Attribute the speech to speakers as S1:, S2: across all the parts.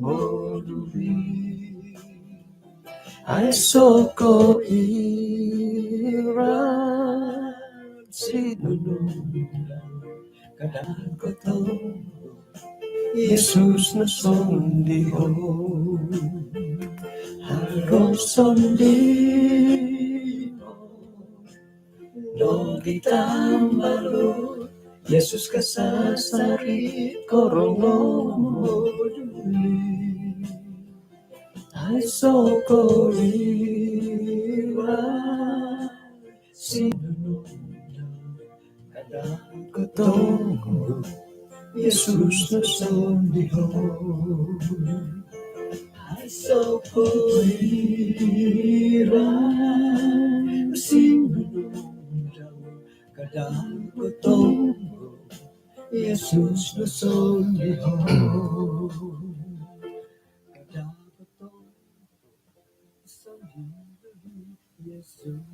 S1: moduli ai soko iran sinunod kadang koto Yesus na sondiho harus sondiho no ditambalo Yesus kasasari korono moduli ai soko iran sinunod kadang koto Yesus na sondiho ai soko iran sinunod kadang koto Yesus na sondiho kadang koto sondiho Yesus.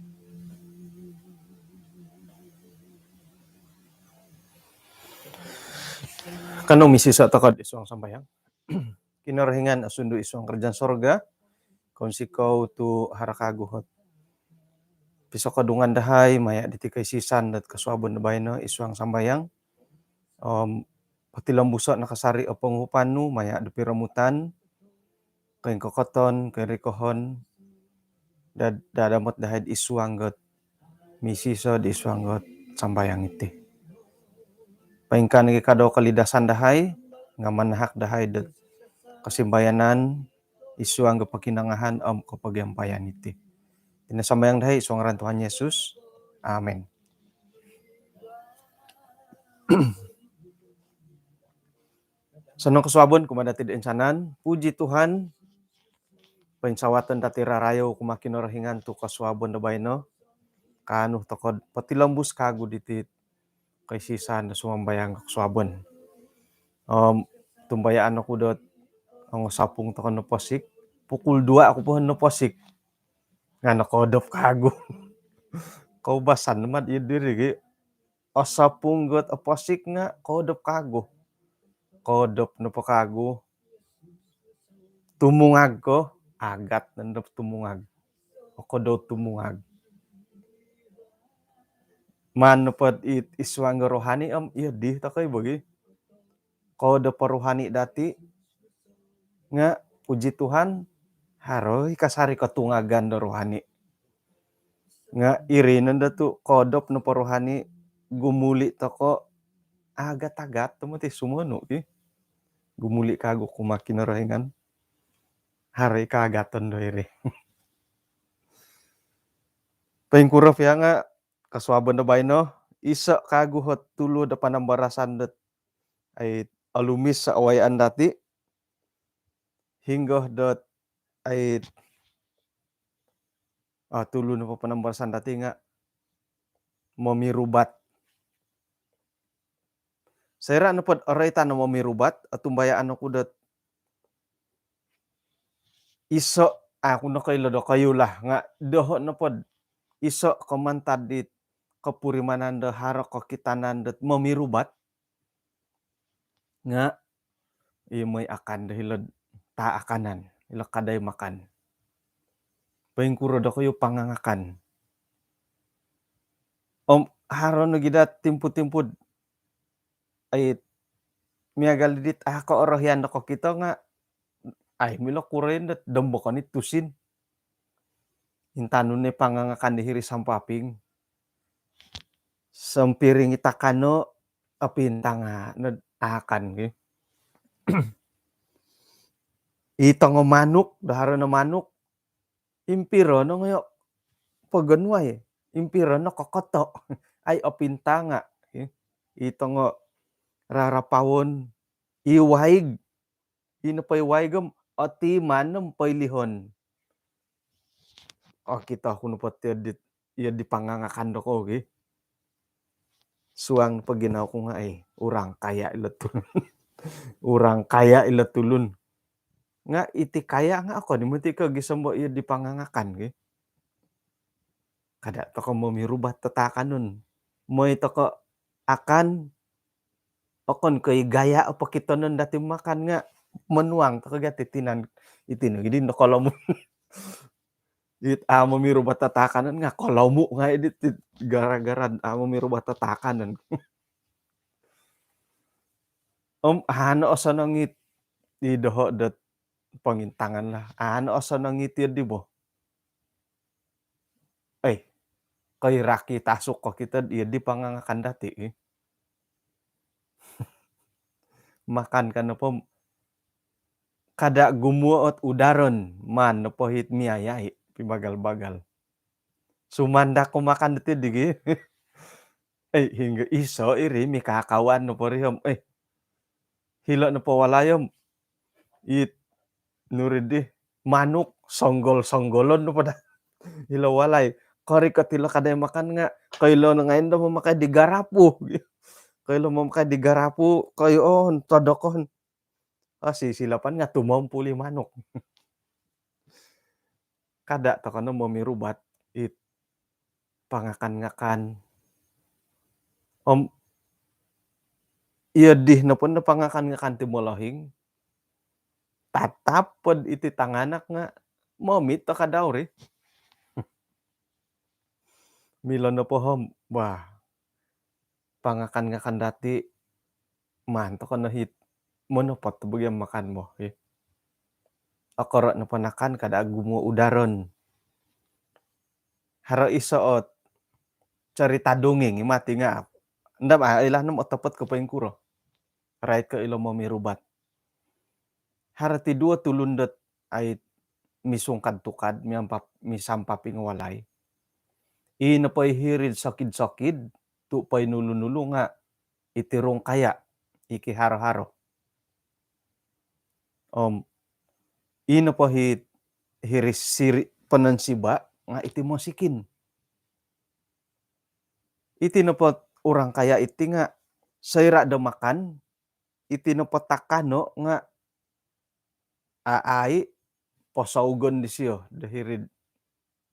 S1: Kanong misi sa takad isang sambayang. Kinarahingan asundu isang kerjaan sorga. Konsi kau tu harakaguhot. Piso kadungan dahay maya ditikay sisan dat kasuabon na bayno isang sambayang. Patilang busa nakasari o pangupanu maya dipiramutan. Kain kokoton, kain rikohon. Dadamot dahay isuanggot. Misi so di isuanggot sambayang iti. Paingkan ngi kado kalidasan dahay nga manahak dahay det kasimbayanan isu ang pakinangahan kapagyampayan iti. Tinasambayang dahay isu ngaran Tuhan Yesus. Amen. Sanong kasuabon kumada ti ensanan, puji Tuhan painsawatan dati rarayo kumakinorahingan tu kasuabon da bayno kanuh tokod patilambus kagu diti kay sisan na sumambayang kasuabon. Tumbayaan ako dot ang sapung to no posik. Pukul 2 ako po no posik. Nga nakodop kago. Kaubasan naman yun diri. O sapung got o posik nga kodop kago. Kodop no po kago. Tumungag ko. Agat nandop tumungag. O kodop tumungag. Manupad it iswang rohani iya di takay bagi. Kodop rohani dati nga puji Tuhan haroy kasari katungagan do rohani nga irinan da tu kodop no rohani gumuli toko agat-agat tumuti sumuno gumuli kago kumakin rahingan haroy kaagaton do iri paingkuraf ya nga kasuaban da bayno isa kago hot tulo da panambarasan dat ay alumis sa awayan dati hingga dot ay tulo na po panambarasan dati nga mamirubat. Sayra na po arayta na mamirubat at tumbayaan ako dot iso ako na kayo do kayo lah nga doho na po iso komantad dit kapurimanan da harok kakitanan dot mamirubat nga may akan dahil ta akanan ila kaday makan. Paingkuro da kayo pangangakan. Haron na gida timpud-timpud ay miyagal dit ako orohyan na ko kita nga ay mila kuren dat dambo kanit tusin. Intanon ni pangangakan dihiri sampaping. Sampiring itakano apintanga na akan ge. Itong manuk daharo na manuk impiro no ngayo paganway impiro no kokoto ay apintanga itong rarapawon iwaig inapay waigam ati manam paylihon kita kuno pati ya di pangangakan do ko suang paginaw ko nga urang kaya ilatulun urang kaya ilatulun nga iti kaya nga ako di muti ka gisambo iya di pangangakan kada to ko mamirubat tatakan nun mo ito ko akan okon kay gaya o pakito nun dati makan nga menuang to kaga titinan itinu idi no kolomu amo mi rubah tatakanan nga kolomu nga edit gara-gara amo mi rubah tatakanan. Ano osono ngit idoho det pangintangan lah, ano osono ngitir di bo. Eh, kay raki tasuk ko kita ieu di pangangakan dati makan kana po kada gumuot udaron man no pohit miyayai pibagal-bagal. Sumanda ko makan deti digi. Hingga iso iri mikakawan no porihom, hilo no po walayom it nuridi manuk songgol-songgolon no pada hilo walay. Kori katilo kada makan nga kailo na ngayon daw mamakai di garapu. Kailo mamakai di garapu kayo todokon. Sisilapan nga tumampuli manuk. Kada to kana mo mirubat it pangakan-ngakan. Ieu dih na pun na pangakan-ngakan ti molohing tatap pod iti tanganak nga momit to kadawri. Milon na pohom, wah pangakan-ngakan dati man to kana hit monopot to bagyang makan mo okoro na panakan kada gumo udaron. Haro isoot carita dongeng mati nga endam ilanom otopot kapaing kuro. Rait ka ilo mo mirubat. Hara ti dua tulundet ay misungkad tukad misampaping walay. Napay hirid sakid-sakid tu pay nulu-nulu nga itirong kaya iki haro-haro. Napahit hiris siri panansiba nga iti mosikin. Iti napot urang kaya iti nga sayra da makan iti napot takano nga aai posaugon di siyo da hirid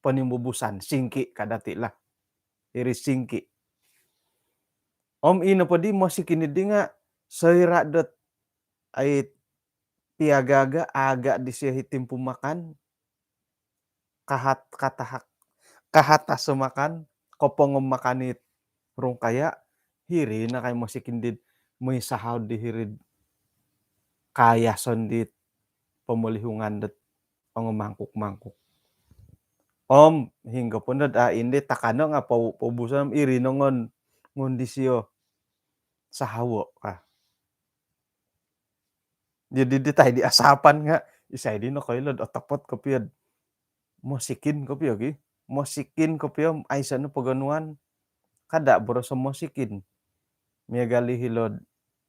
S1: panimbubusan singki kadati lah. Iris singki. Inapadi mosikin idi nga sayra dat ay tiagaga aga di siya hitim pumakan kahatas sumakan kopongom makanit rung kaya hiri na kay mosikin did may sahaw di hirid kaya sondit pamulihungan dat ang mangkuk-mangkuk. Hingga punod indi takano nga paubusan iri nongon ngundi siyo sahawo ka. Jadi di tay di asapan nga isay di no kaylod otapot kopyod. Mosikin kopyo gi. Mosikin kopyo ay sa no paganuan kada boro sa mosikin. Miyagali hilod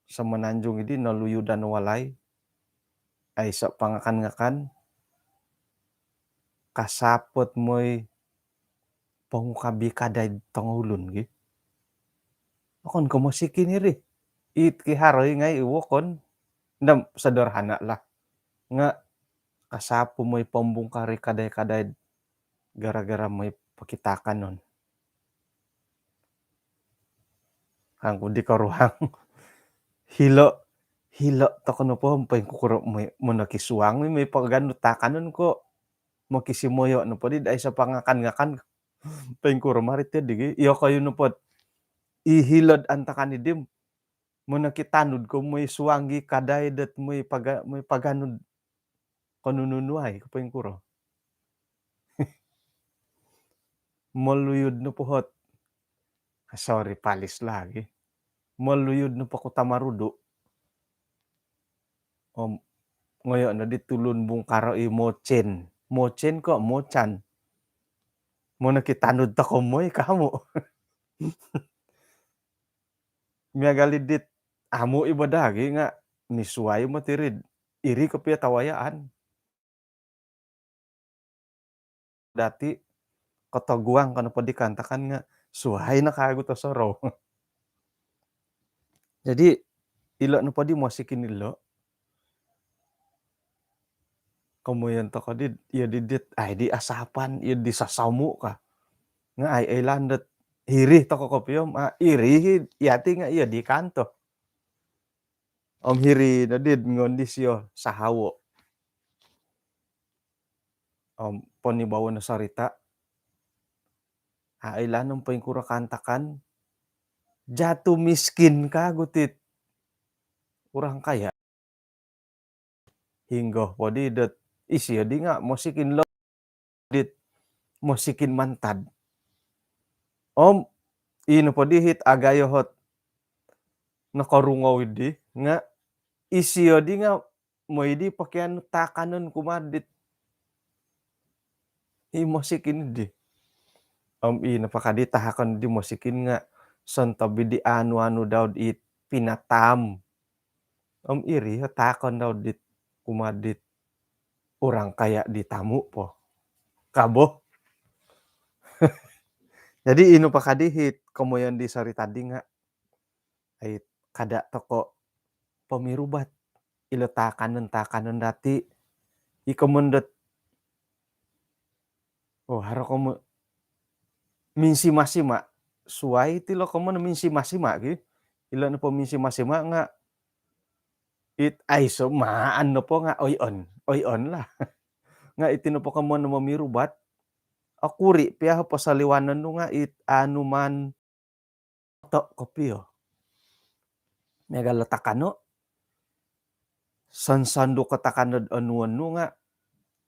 S1: sa mananjong idi naluyudan walay ay sa pangakan-ngakan kasapot mo'y pangukabi kaday tangulon gi. Akon ko mosikin iri. It kiharoy ngay iwokon. Ndam sederhana lah. Nga kasapo mo'y pambungkari kaday-kaday gara-gara may pakitakan nun. Hangko di karuhang hilo to kono po paing kukuro mo nakisuang may pagganutakan nun ko makisimoyo no po di ay sa pangakan-ngakan paing kuro marit digi iyo kayo no po ihilod antakan idim mo nakitanud ko may suwangi kaday dat may paganud kanununuay kapaing kuro. Maluyod no pohot. Sorry, palis lagi. Maluyod no po ko tamarudo. Ngayon na ditulun bung karo mochen. Mochen ko, mochan. Mo nakitanud ta ko mo'y kamo. Miyagalidit amo ibadagi nga nisuwayo matirid. Iri kapya tawayaan. Dati kataguang kana pa di kantakan nga suhay na kago to soro. Jadi ilo no pa di mosikin ilo. Kamuyan to ka iya didit ay di asapan iya di sasamu ka. Nga ay landet hirih to ko kopyom iri yati nga iya di kanto. Om hiri na did ngondisio sahawo. Om poni bawa na sarita. Ailanong pa yung kura kantakan. Jatuh miskin ka gutit. Kurang kaya. Hingga podi det isi di nga musikin lo dit musikin mantad. Om ino podi hit agayo hot nakarungaw di nga isi di nga mo di pakyan takanon kumadit i musikin di. Om ino pakaditahakan di musikin nga santabi di anu daw it pinatam. Om iri takon daw dit kumadit orang kaya di tamu po. Kabo. Jadi ino pakadihit kemoyan di sari tadi nga ay kada toko pemirubat ilo takanon dati ikomendet haro komo minsi-masima suai tilo komo minsi-masima gi ilo no po minsi-masima nga it aiso maan no po nga oy-on lah nga itino po komo no mamirubat akuri piya pasaliwanan no nga it anuman to kopio megalo takano sansando katakanod anu nga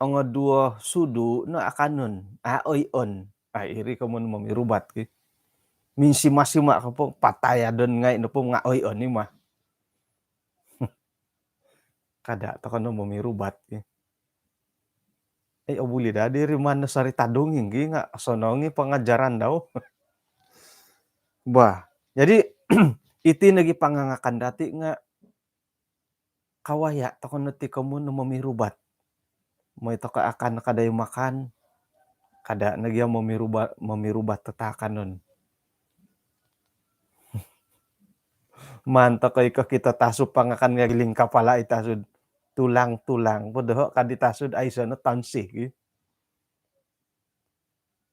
S1: ang dua sudu na akanon oy-on iri komo no mamirubat gi minsi-masima ka po patayadon nga ino po nga oy-on ni mah kada to kano mamirubat gi abuli da diri man na sarita dongeng gi nga sonongi pengajaran daw. Bah, jadi iti nagi pangangakan dati nga kawaya to kano ti komo no mamirubat. Mo ito ka akan kadayo makan kada nagya mamirubat tatakanon. Manta kay kita tasod pangakan nga giling kapala itasod tulang-tulang podo kaditasod ay no tansih gi.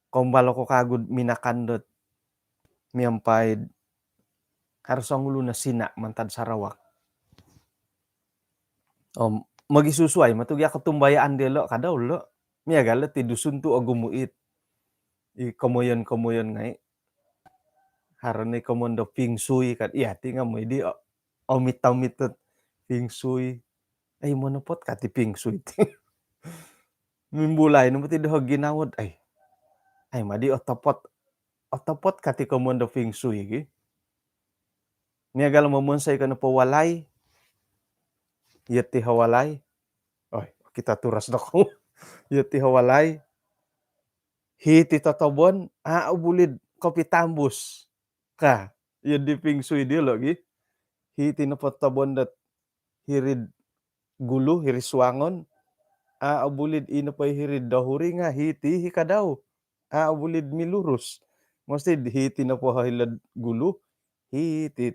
S1: Kombalo ko kagud minakandot miampay harus ang ulo na sina mantad Sarawak. Magisusuay matugya katumbayaan delo kada ulo. Miagala ti dusun tu agumuit. Komoyon ngai. Haron ni komondo feng shui kat ti nga mo di omit-omitot feng shui. Ay mo na pot kati feng shui. Mimbulay no ti doh ginawod ay madi otopot kati komondo feng shui gi. Miagala mamonsay ka na po walay. Yeti hawalay. Kita turas na ko. Yeti hawalay. Hiti tatobon. Ubulid kopi tambus. Ka. Yun di feng shui di logi. Hiti na patobon dat hirid gulu, hirid swangon. Ubulid ino pa hirid dahuri nga. Hiti hikadaw. Ubulid milurus. Mesti hiti na po hilad gulu. Hiti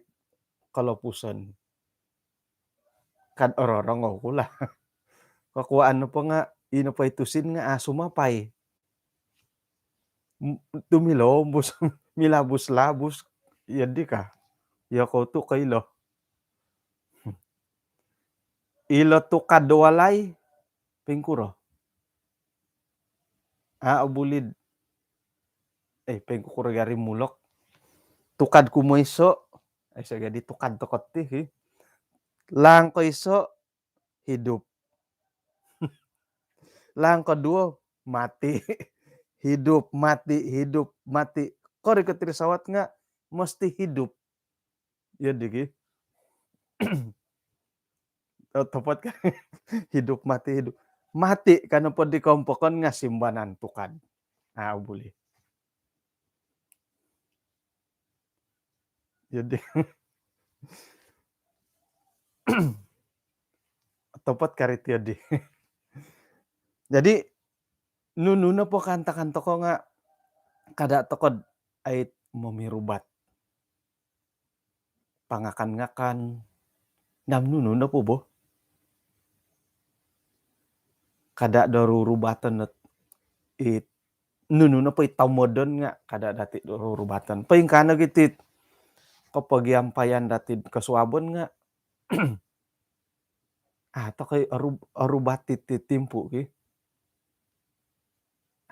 S1: kalapusan. Kad ororong ko lah. Kakuan no po nga, ino pa itusin nga sumapay. Tumilobos, milabos-labos. Yan di ka. Yako to kaylo. Ilo to kadwalay. Pengkuro. Ubulid. Pengkuro gari mulok. Tukad kumoiso. Sagadi tukad tokot ti. Lang ko iso. Hidup. Lang kedua mati. Hidup, mati. Kore ketirisawat nga mesti hidup. Ya digi. Tepat kan hidup. Mati karena po dikompokon nga simbanan tukad. Ubuli. Jadi tepat karit yadi. Jadi nununa po kanta-kanta ko nga kada tokod ay mamirubat. Pangakan-ngakan. Namnununa po bo. Kada darurubatan at nununa po itamodon nga kada dati darurubatan. Paing kana gitit kapag yampayan dati kasuabon nga Tokoy arubati ti timpu ki,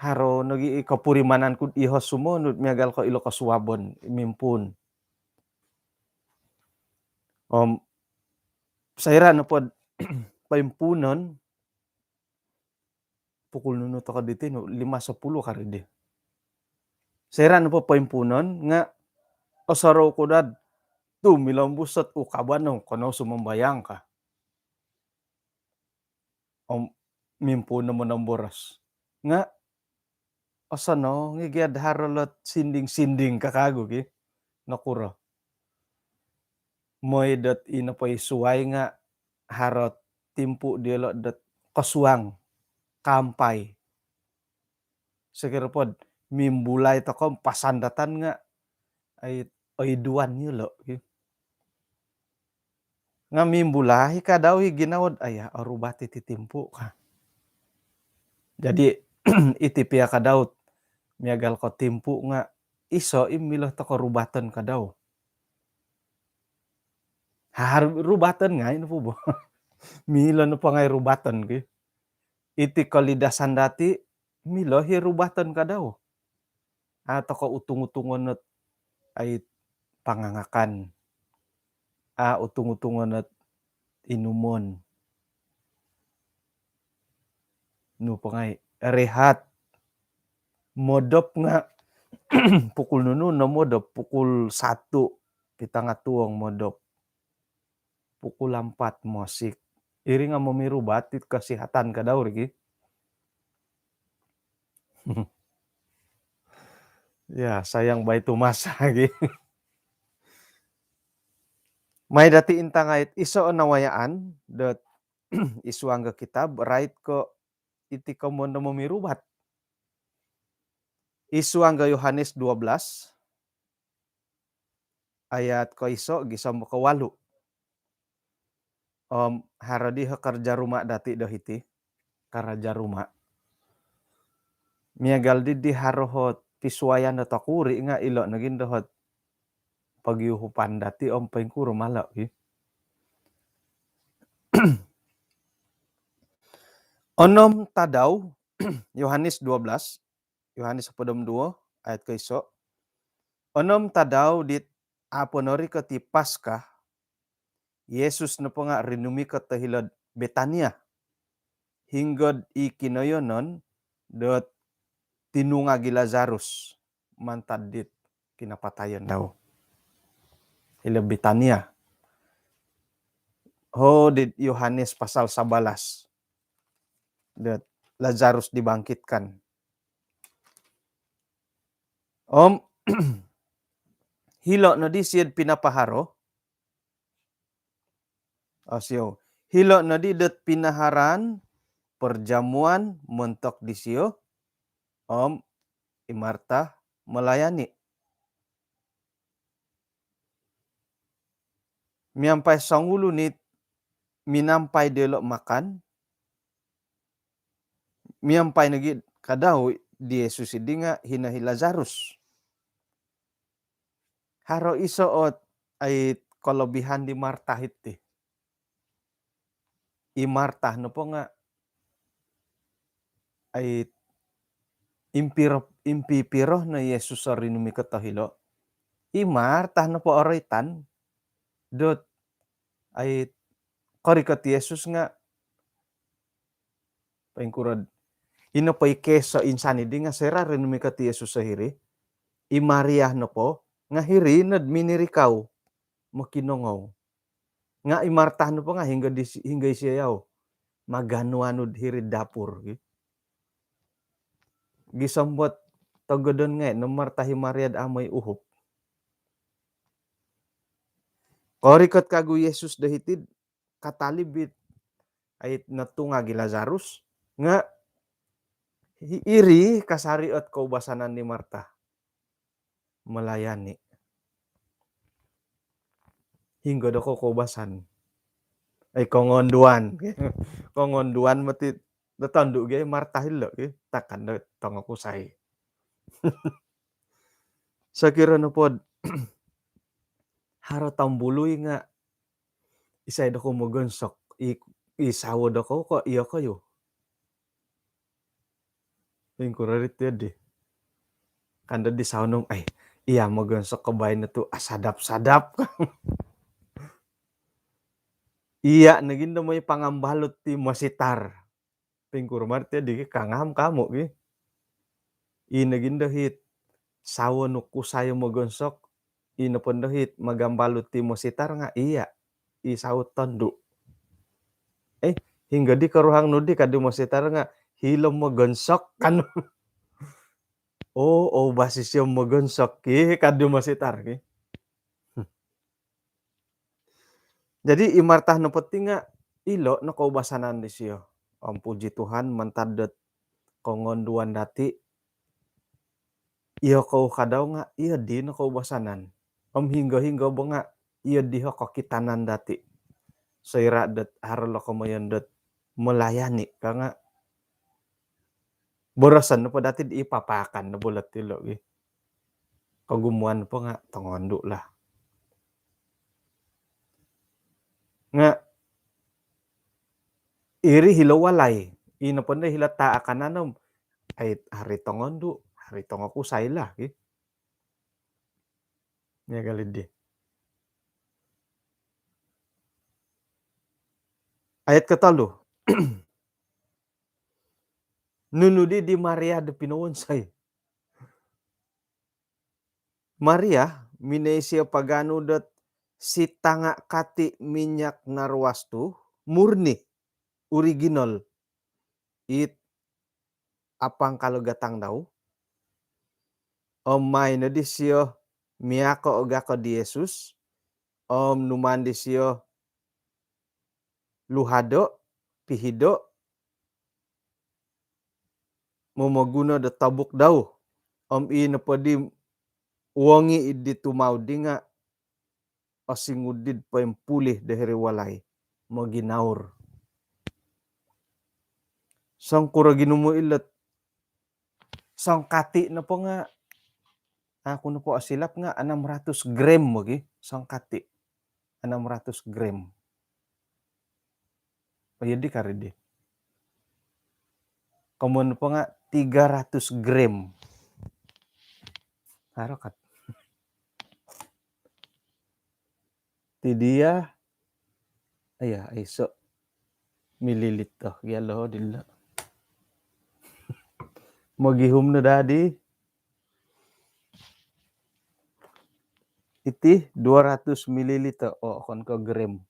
S1: haro nagi kapurimanankud iho sumonod miagal ko ilo kasuabon mimpun. Saira na pod paimpunon pukul nuno to kadito no 5:10 karidi. Saira na po paimpunon nga osaro ko dad milambusat o kabano kono sumambayang ka. Mimpuno mo ng boras. Nga osano ngigiyad harolot sinding-sinding kakago ki nakuro. Moy dat inapay suway nga harot timpu dielo dat kasuang kampay. Siguro pod mimbulay to kom pasandatan nga ay duwan yulo. Nga mimbulahi ka daw ginawad aya arubati ti timpu ka. Jadi itipia ka daw miagal ko timpu nga iso imilah to karubatan ka daw. Rubatan nga ino po ba? Milo no pa ngay rubatan ki. Iti kalidasan dati milo hirubatan ka daw. Ato ka utung-utungon ay pangangakan. Utung-utungon at inumon. No pa ngay rehat. Modop nga pukul nuno na modop pukul 1 pitangatuang modop. Pukul 4 musik. Iri nga mamirubat it kasihatan ka daw rigi. Ya, sayang ba ito masagi. May dati intangait iso nawayaan dat isuangga kitab right ko iti kamon na mamirubat. Isuangga Yohanes 12 ayat ko iso gisam ko 8. Haradi kerja rumah dati dahiti karaja rumah. Miagal di harohot pisuayan na takuri nga ilo naging dohot pagyuhupan dati pengkuro malaw. Onom tadaw Yohanes 12 Yohanes 12 ayat ko iso. Onom tadaw dit aponori ka ti Paskah Yesus na po nga rinumi ka tahilad Betania. Hinggod ikinoyonon dot tinungagi Lazarus mantad dit kinapatayan daw. Ila Betania. Dit Yohanes pasal 11. Dot Lazarus dibangkitkan. Hilo na di siyad pinapaharo. Hilo na di dat pinaharan perjamuan mentok di siyo. Imarta melayani. Miampai sangulu nit minampai delo makan. Miampai nagi kadaw di Yesus idi nga hinahi Lazarus. Haro isoot ay kolobihan di Marta hiti. Marta no po nga ay impipiro na Yesus sa rinumi katahilo. Marta no po oritan dot ay karikat Yesus nga paingkurad inapay keso insani di nga sera rinumi kat Yesus sa hiri. Maria no po nga hiri nad minirikaw makinongaw. Nga Marta no po nga hinggay siyaw maganuanod hiri dapur. Gisambot tagodon nga no Marta hi Maria amay uhop. Korikat kagu Yesus dahitid katalibit ay natungagi Lazarus nga iri kasariot kaubasanan ni Marta melayani. Hingga dako kaubasan ay kongonduan. Kongonduan mati natandu gay Marta hilo takkan na tangakusay. Sakira na pod haro tambuloy nga isay dako magonsok isawo da ko iya kayo. Lingkurarit tadi. Kanda di saunong ay iya magonsok kabay na to sadap-sadap. Iya naging may pangambalot ti masitar. Pingkurmar ti di kangam kamo gi. Naging dahit sawo no kusayo magonsok. Napandahit magambalot ti masitar nga iya. Isaw tondo. Hingga di karuhang no di kadi masitar nga hilom magonsok kan. Basis yung magonsok ki kadi masitar ki. Jadi imartah no peti nga ilo no kaubasanan di siyo. Puji Tuhan mantadet kongonduan dati. Iyo kau kadaw nga iya di no kaubasanan. Hingga ba nga iya di ho kakitanan dati. Soira det haralo kamayan det melayani ka nga. Borosan no pa dati di ipapakan na bulat tilo gi. Kagumuan pa nga tangondo lah. Nga iri hilawalay. Inapanda hilata akananom. Ay hari tongondo. Hari tongoku sayla. Nga galid di. Ayat katalo. Nunudi di Maria de pinawonsay. Maria minesia pagano dat si tanga kati minyak narwastu murni original it apang kalogatang daw may na di siyo miyako ogako di Jesus numan di siyo luhado pihido momoguna da tabuk daw ina padi uwangi idi tumaw di nga asingudid pa yung pulih dahiri walay maginaur. Sang kuragino mo ilat sang kati na po nga ako na po asilap nga 600 gram mo gi sang kati 600 gram. Payadi karidi. Kamun po nga 300 gram. Harakat. Ti dia ay so mililito gyalo dilla. Magihum na dadi. Iti 200 mililiter kon ko gram.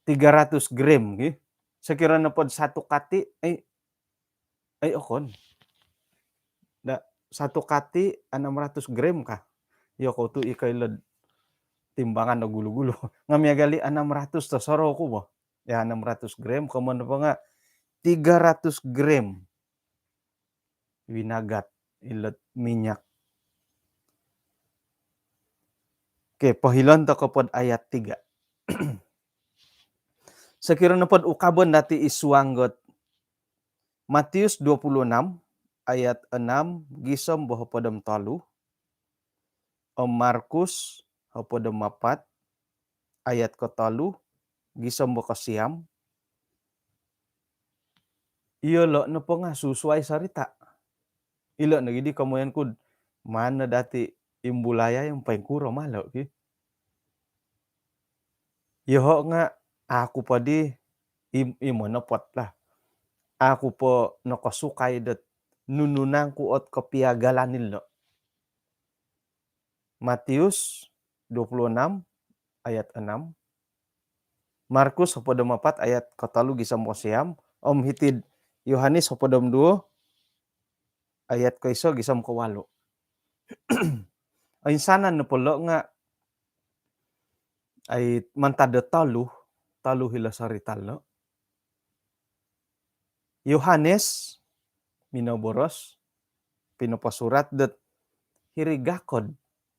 S1: 300 gram gi. Sakira na pod satu kati ay okon. Da satu kati 600 gram ka. Yo ko tu ikailad timbangan na gulo-gulo. Ngamiyagali 600 to soro ko ba. Ya 600 gram kaman pa nga 300 gram winagat ilat minyak. Okay, pahilan ta kapod ayat 3. Sakira na pod ukabon dati iswanggot Matius 26 ayat 6 gisom boho podam talu. Markus podam 4 ayat ko talu gisom boho siam. Iyo lo na po nga susuay sarita. Ilo nagidi kamuyan kud mana dati imbulaya yung pengkuro malo ki. Yoho nga aku pa di imonopot lah. Aku po nakasukay dat nununang kuot kapiagalan nilo. Matius 26 ayat 6. Markus 4 ayat katalu gisam siam. Hitid Yohanes 2 ayat kaiso gisam 8. Ay sana na polo nga ay mantada talu hilasarital no. Yohanes minoboros pinapasurat dat hirigakod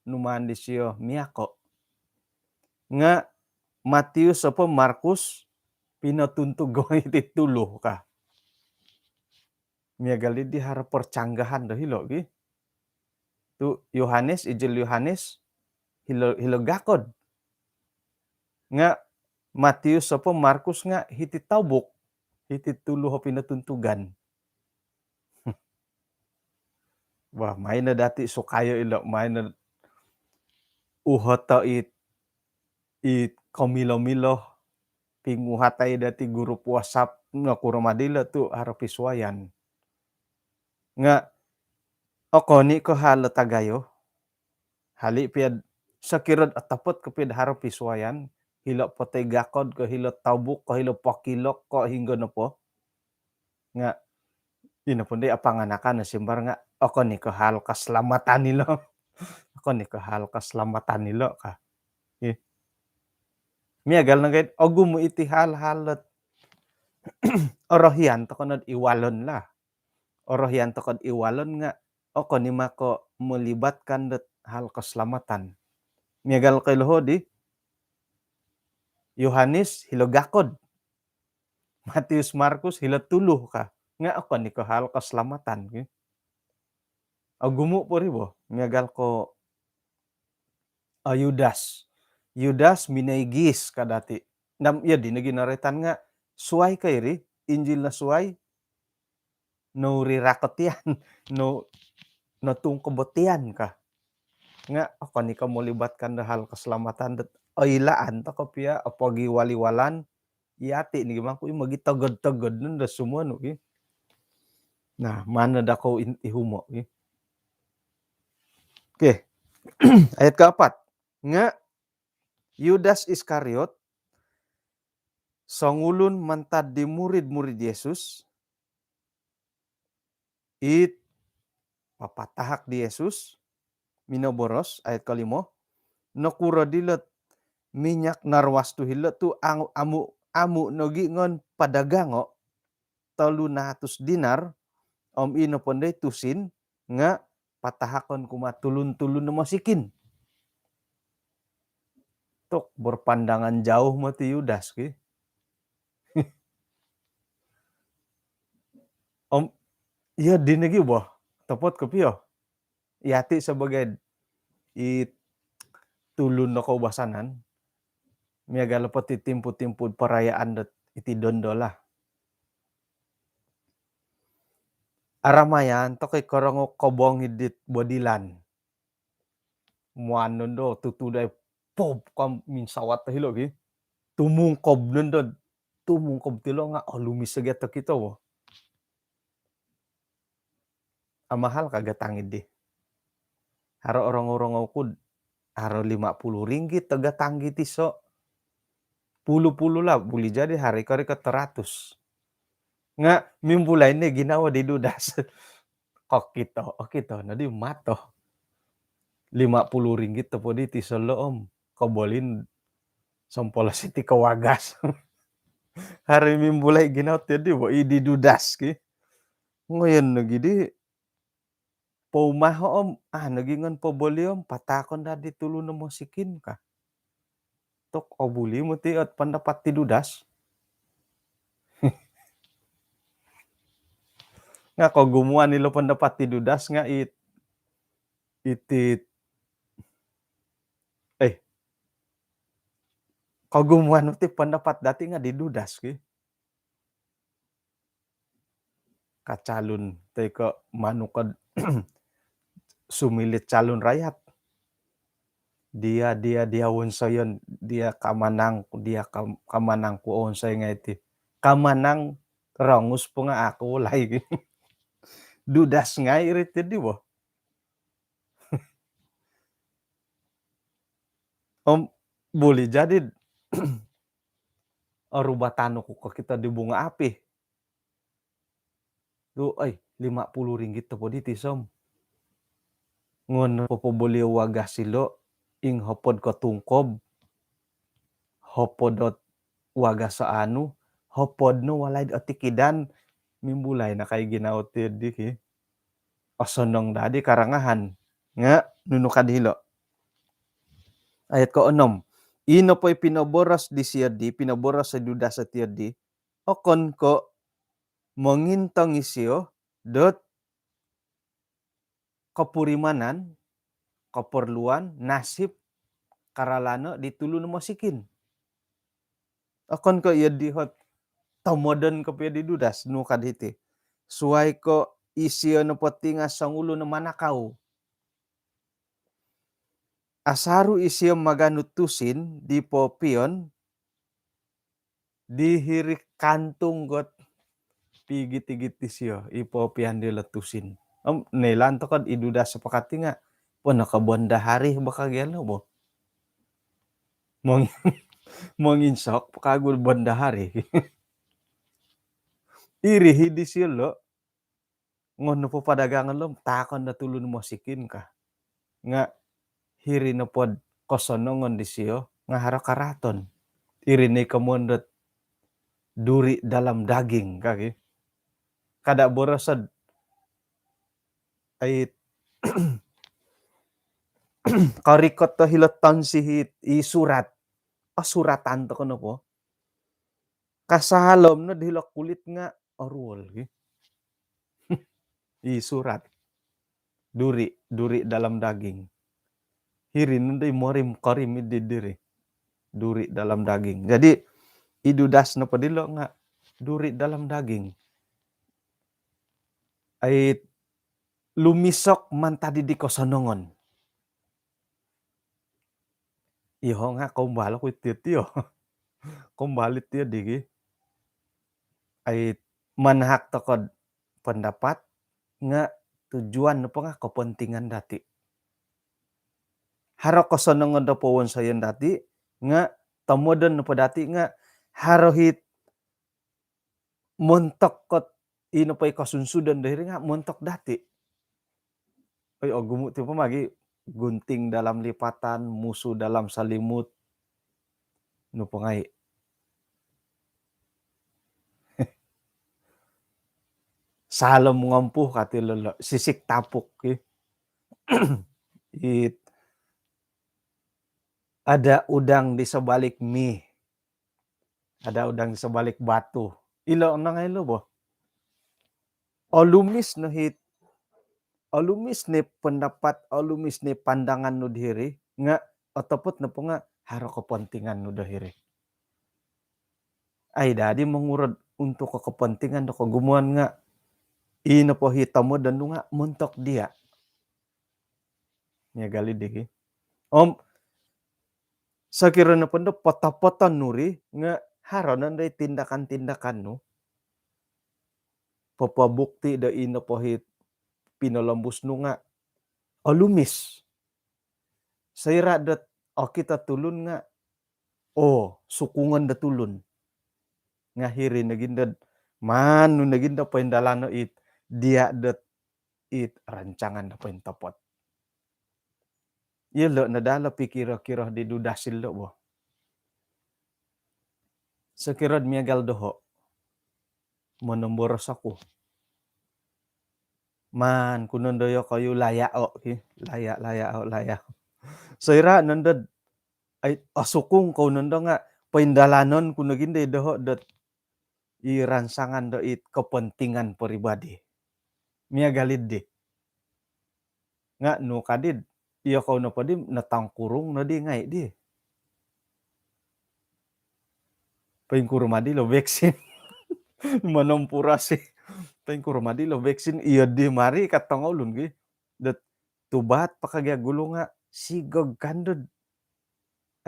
S1: numan di siyo miyako. Nga Matius o Markus pinatuntug iti tulo ka. Miyagali di harap percanggahan dahilo gi. Tu Yohanes ijil Yohanes hilagakod. Nga Matius apa Markus nga hiti taubok, hiti tuluh pinutuntugan. Wah, main na dati so kayo ilo, main na uhota it komilo-milo pinguhatay dati grup WhatsApp nga kurumadila tu harapisuayan. Nga okoni ko halo tagayo, hali piad sakirad atapot ko piad harapisuayan, hilo patay gakod ko hilo taubok ko hilo pakilok ko hingga na po. Nga ina po di apanganakan na simbar nga ako ni ko halo kaslamatan nilo. Ako ni ko halo kaslamatan nilo ka. Miagal na gayud ogu mo iti hal-halat orohian to kunod iwalon la. Orohian to kod iwalon nga oko ni mako melibatkan det hal keselamatan. Miagal kay di Yohanes hilogakod. Matius Markus hilotuluh ka. Nga ako ni ko hal keselamatan. Agumo po ribo. Miagal ko Yudas. Yudas minaygis kadati. Nam iya di naginaritan nga suway kay ri. Injil na suway. No rirakot yan. No tungkobotian ka. Nga ako ni ka molibatkan da hal keselamatan dat oilaan to kapia apagi waliwalan yati ni gimang ko magitagad-tagad nun da semua no. Nah, mana da ko ihumo. Oke. Ayat keempat. Nga Yudas Iskariot songulun mantad di murid-murid Yesus it papatahak di Yesus minoboros ayat kelima nakura dilet minyak narwastu hilet tu amu nogi ngon padagango 300 dinar ino ponday tusin nga patahakon kuma tulun-tulun na masikin. Tok berpandangan jauh mati Yudas ki. Iya dinegi boh tepot kepiyo. Yati sebagai tulun na kaubasanan. Miaga lepot timput-timput perayaan dat iti dondola. Aramayan to kay korongo kobong hidit bodilan. Muanon do tutuday pop kam minsawat hilo ki. Tumungkob nundod. Tumungkob tilo nga lumisageta kita wo. Amahal kagatangid di. Haro orang-orang ukud haro 50 ringgit tagatanggi ti so. Puluh-puluh lah boleh jadi hari kari ke 100. Nga mimbulay ni ginawa di dudas. Okito, nadi mato. 50 ringgit tapo di ti solo om. Kabolin sampola siti kawagas. Hari mimbulay ginawa tadi bo di dudas ki. Ngayon nagidi paumaho om nagingon paboli om patakon dadi tulo na mosikin ka. Tok obuli mo ti at pendapat ti dudas. Nga ko gumawa nilo pendapat ti dudas nga kau gumawa no ti pendapat dati nga di dudas ki. Kacalon tay ko manukad sumilit calon rakyat. Dia wonsayon, dia kamanang ku onsay nga iti. Kamanang rangus po nga ako walay. Dudas nga irit di bo. Boleh jadi rubatano ko kita di bunga api. Do 50 ringgit po di tisom. Ngon popoboli waga silo ing hopod ko tungkob. Hopodot waga sa hopod no walay atikidan mimbulay na kay ginaot di ki. Osonong dadi karangahan nga nunukad hilo. Ayat ko 6. Ino po'y pinaboras di siyadi, pinaboras sa duda sa tiyadi, okon ko mongintong isiyo dot kapurimanan, kaperluan, nasib, karalano, ditulo na masikin. Akon ko iya dihot tamoden ko pe didudas nu kadhiti. Suai ko isio na potinga sangulo na manakaw. Asaru isio maganutusin di popion dihirik kantung got pigit-igit isio ipopian diletusin. Nelan to kan idudas sepakati nga. Po nakabonda hari baka gelo bo. Mong monginsok kagul bonda hari. Iri hidi silo ngono po padagangan lo takon na tulun mo sikin ka. Nga hiri na pod kosonongon di siyo nga hara karaton. Iri ni kamondot duri dalam daging kaki. Kada borosad ay karikot to hiloton sihit isurat. Suratan to kono po. Kasalom na dihilok kulit nga orwol ki. Isurat. Duri dalam daging. Hiri nunday morim korim ididiri. Duri dalam daging. Jadi idudas na padilo nga duri dalam daging. Ay lumisok man tadi di kosonongon. Iho nga kumbalo ko itiyo. Kumbalit tiyo digi. Ay manhak tokod pendapat nga tujuan na po nga kepentingan dati. Haro kosonongon da po sayan dati nga tamoden na po dati nga harohit montok kot ino pa'y kasunsudan dahil nga montok dati. Ay gumu ti pamagi gunting dalam lipatan, musuh dalam salimut. No po ngay. Salam ngampuh kati lolo. Sisik tapuk. Ada udang di sebalik mie. Ada udang di sebalik batu. Ilo na nga ilo bo. Olumis no hit. Olumis ni pendapat, olumis ni pandangan no diri. Nga otopot na po nga haro kepentingan no diri. Ay dadi mengurut untuk kepentingan do kagumuan nga ino po hitamo dan nga montok dia. Nya gali digi. Sakira na pando pota-pota nuri nga haron day tindakan-tindakan no. Papabukti da ino po hit pinalambus no nga alumis. Sayra dat kita tulun nga sukungan da tulun. Nga hiri nagindad manu naginda po indalano it dia dat it rancangan na po tapot. Yelo nadala pikira-kira di dudasil lo bo. Sekirad miagal doho menemboros aku. Man kunon doyo kayu layao ki layak. Sayra nandad ay asukung ko nando nga paindalanon kuno ginde doho dat iransangan do it kepentingan pribadi. Miagalid di. Nga no kadid iya kau na padi natangkurung na di ngay di. Paingkurumadi lo vaksin. Manompurasi. Paingkurumadi lo vaksin iya di mari katangolun gi. Dat tubat pakagya gulo nga sigog kandod.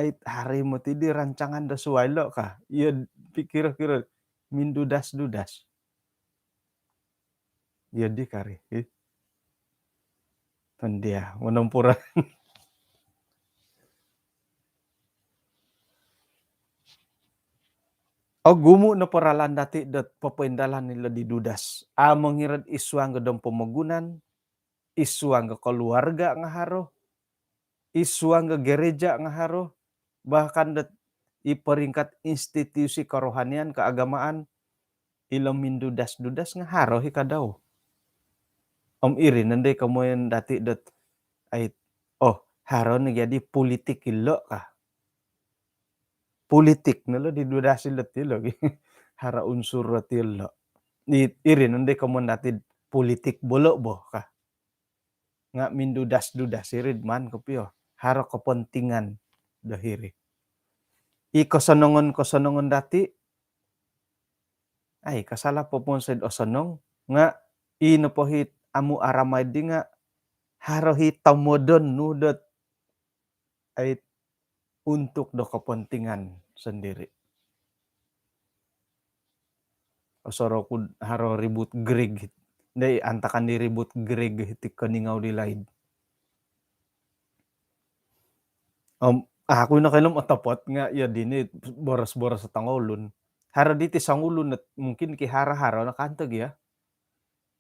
S1: Ay hari mo ti di rancangan da suwailo ka. Iya pikir-kira mindudas-dudas. Iya di kari. Tandia manompura. Gumu na paralan dati dat papaindalan nila di dudas. Mangirad iswang gadong pemagunan, iswang keluarga nga haro, iswang gereja nga haro, bahkan dat iperingkat institusi kerohanian keagamaan ilang mindudas-dudas nga haro hikadaw. Iri nanday kamoyan dati dat ay haro na jadi politik ilo ka. Politik nalo di dudasil tilo hara unsur tilo. Iri nanday kamoyan dati politik bolo bo ka. Nga mindudas-dudas irid man kapio haro kepentingan dahiri. Kosonongon-kosonongon dati, ay kasala poponsed o sonong, nga inupohit amu aramay di nga harohi tamodon nudot ay untuk do kepentingan sendiri. Osorokud haro ribut greg, dai antakan di ribut greg ti kaningau di laid. Ako na kainom otopot nga ya dini boros-boros sa tangolun. Hara di ti sangulun at mungkin ki hara-hara nakantag ya,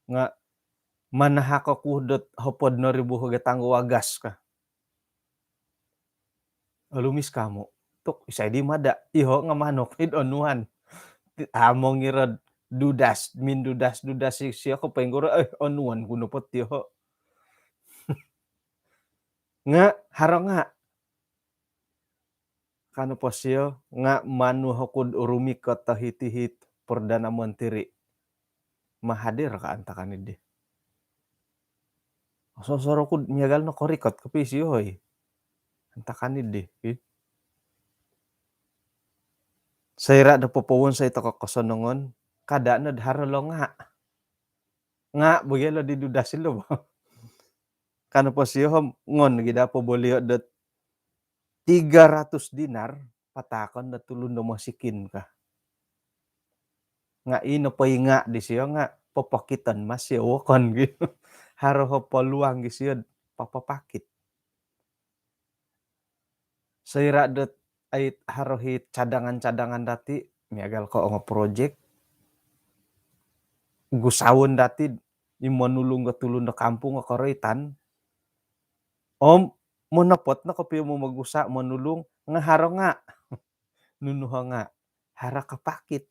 S1: nga manahakakudot hopod na ribu hagatang wagas ka. Alumis kamo, tok isay di mada, iho nga manok id onuhan. Among irad dudas, mindudas-dudas siya ko penggoro onuhan kuno pot iho. Nga haro nga kano po siya nga manu hakod urumi ka tahitihit Perdana Menteri mahadir ka antakan idi. Sosoro kud miagal no korikot kapi siya hoy. Antakan idi. Sayra da popowon sa ito kakosonongon, kada na haro lo nga. Nga bagay di dudasin lo ba? Kano po siya ngon gida po bolio dat 300 dinar patakon na tulun do masikin ka. Nga ino pay nga di siya nga papakitan mas siya wakon gitu. Haro ho paluang gi siya papapakit. Sayra dat ay haro hit cadangan-cadangan dati miagal ko nga project. Gusawon dati imanulong ka tulun na kampung nga karoitan. Monapot na kapi mo magusa manulong nga haro nga. Nunuha nga hara kapakit.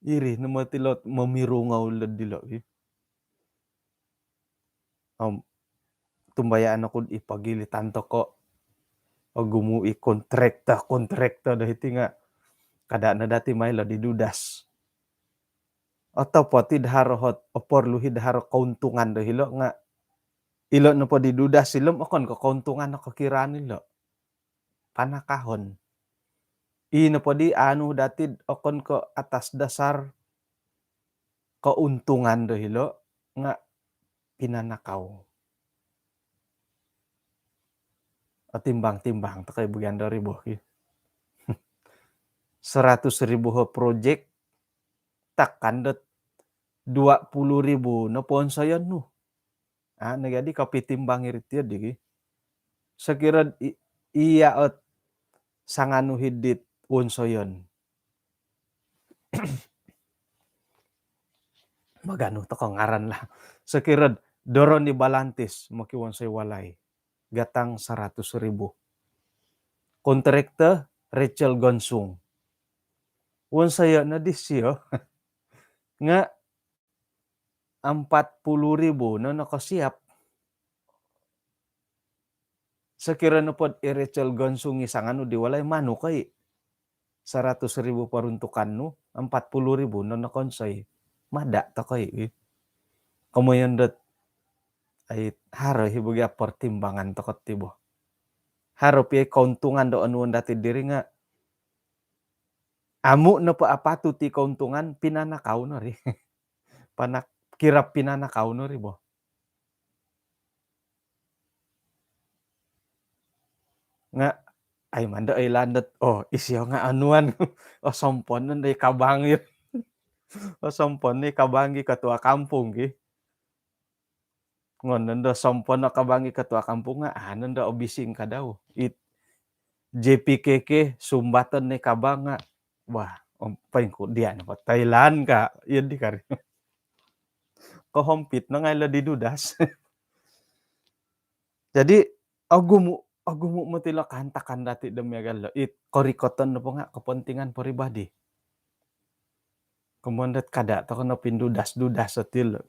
S1: Iri na matilot mamirungaw ladilo. Tumbayaan ako ipagilitan to ko. O gumui kontrekta dahiti nga kada na dati may lo didudas. Atau pati daharohot oporluhi daharo kauntungan dahilo nga ilo na po didudas silom akon ko kauntungan na kakiraan nilo. Panakahon. Ino po di anu dati akon ko atas dasar kauntungan dahilo nga pinanakaw. At timbang-timbang takay buganda ribo. 100.000 ho project takandot 20.000 na ponsayan no. Nagadi kapitimbang irit ya di. Sakirad iya at sanganu hidit unsoyon. Magano to kang ngaran lah. Sakirad doron ni Balantis makiwan say walay. Gatang 100.000. Kontrakta Rachel Gonsung. Unsaya na disyo nga 40.000 na nakasiap. Sakira na pod Rachel Gonsung isang ano di walay mano kay 100.000 paruntukan no 40.000 na nakonsay. Mada ta kay kamoyan dat ay haro hibugi pertimbangan to tibo. Haro pi kauntungan do anuan dati diri nga amu na pa apatu ti kauntungan pinanakaw no ri. Panak kirap pinanakaw no ri bo. Nga ay manda ay landet isyo nga anuan sompon nanday kabangir. Sompon ni kabangi katua kampung gi. Ngon nanda sompon na kabangi katua kampung nga nanda obising ka daw. JPKK sumbatan ni kabang nga. Wah, paling ko diyan pa Thailand ka. Yan di ka rin. Kahompit na nga ila didudas. Jadi agumo matila kantakan dati demiagal korikoton na po nga kepentingan pribadi. Kemudian kada to kana pindudas-dudas sa tilo.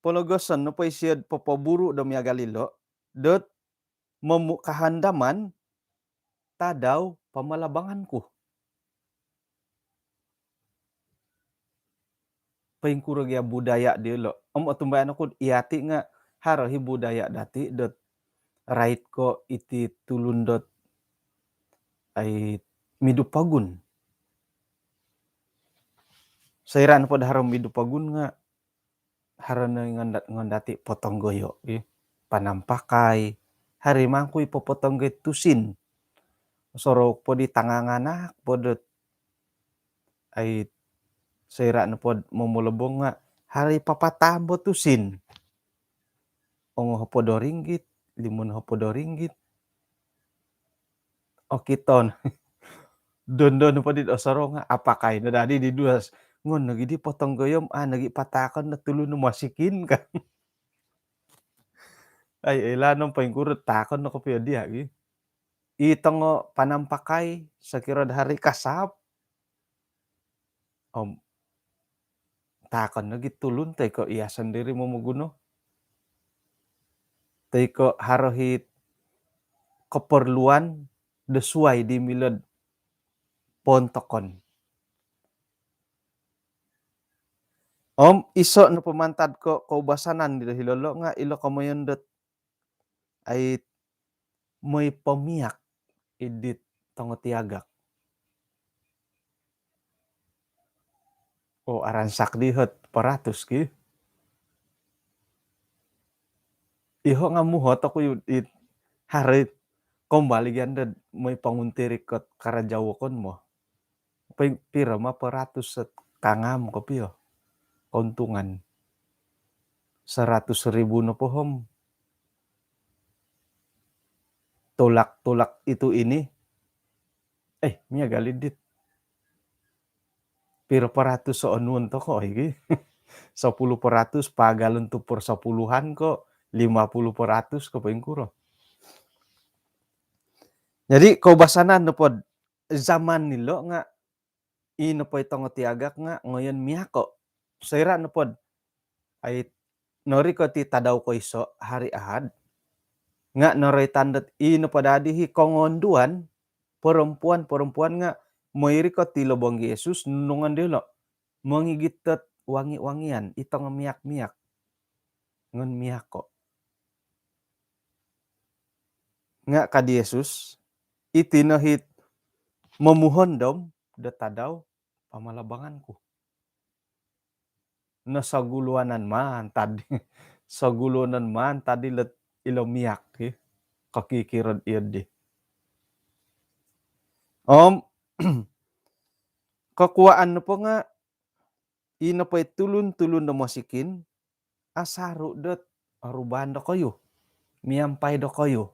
S1: Pologosan no pa isiyad papaburu demiagalilo dot kahandaman tadaw pamalabanganku. Paingkurag ya budaya dilo. Atumbayan ako iyati nga harohi budaya dati dot rait ko iti tulun dot ay midupagun. Sairan pod harom midupagun nga harana ngandati potong goyo panampakai hari mangkui popotong goy tusin sorok po di tanganganak podot ay sairan pod momolobong nga hari papatambo tusin ongo hopodo ringgit limun hopodo ringgit o kiton don po dit osoro nga apakai na dadi di duas ngon nagi di potong goyom nagi patakon na tulo no masikin ka ay elanong paingkurut takon no kopio dia itongo panampakai sakirod hari kasap om takon na gitulun tay ko iya sendiri momoguno tay ko harohit keperluan desuai di milad pontokon om iso no pemantad ko kaubasanan di hilolo nga ilo kamoyon dot ay moy pemiak idit tongo tiagak o aransak dihet paratus ki iho nga muhot ako it harit kombali ganda may panguntiri kot karajawokon mo pira ma paratus set kangam ko pio keuntungan 100.000 no pohom tolak itu ini mia galidit pira paratus so onun to ko iki 10% pagalon tu per 10-an kok 50% ko pengkuro. Jadi kaubasanan no pod zaman nilo nga ino po itong tiagak nga ngayon miyako. Saira no pod ay nori ko ti tadaw ko iso hari ahad. Nga noroy tandat ino padadihi kongonduan perempuan nga moiri ko ti lobong Yesus nunungan dilo. Mangigitat wangi-wangian itong miyak-miyak. Ngon miyako. Nga kad Yesus itinahit memuhon dom datadaw pamalabanganku. Nasaguluanan man tadi saguluanan man tadi let ilomiak kakikirad iadi. Kakuaan no po nga ino pa tulun na masikin asaru dot aruban do kayo miyampay do kayo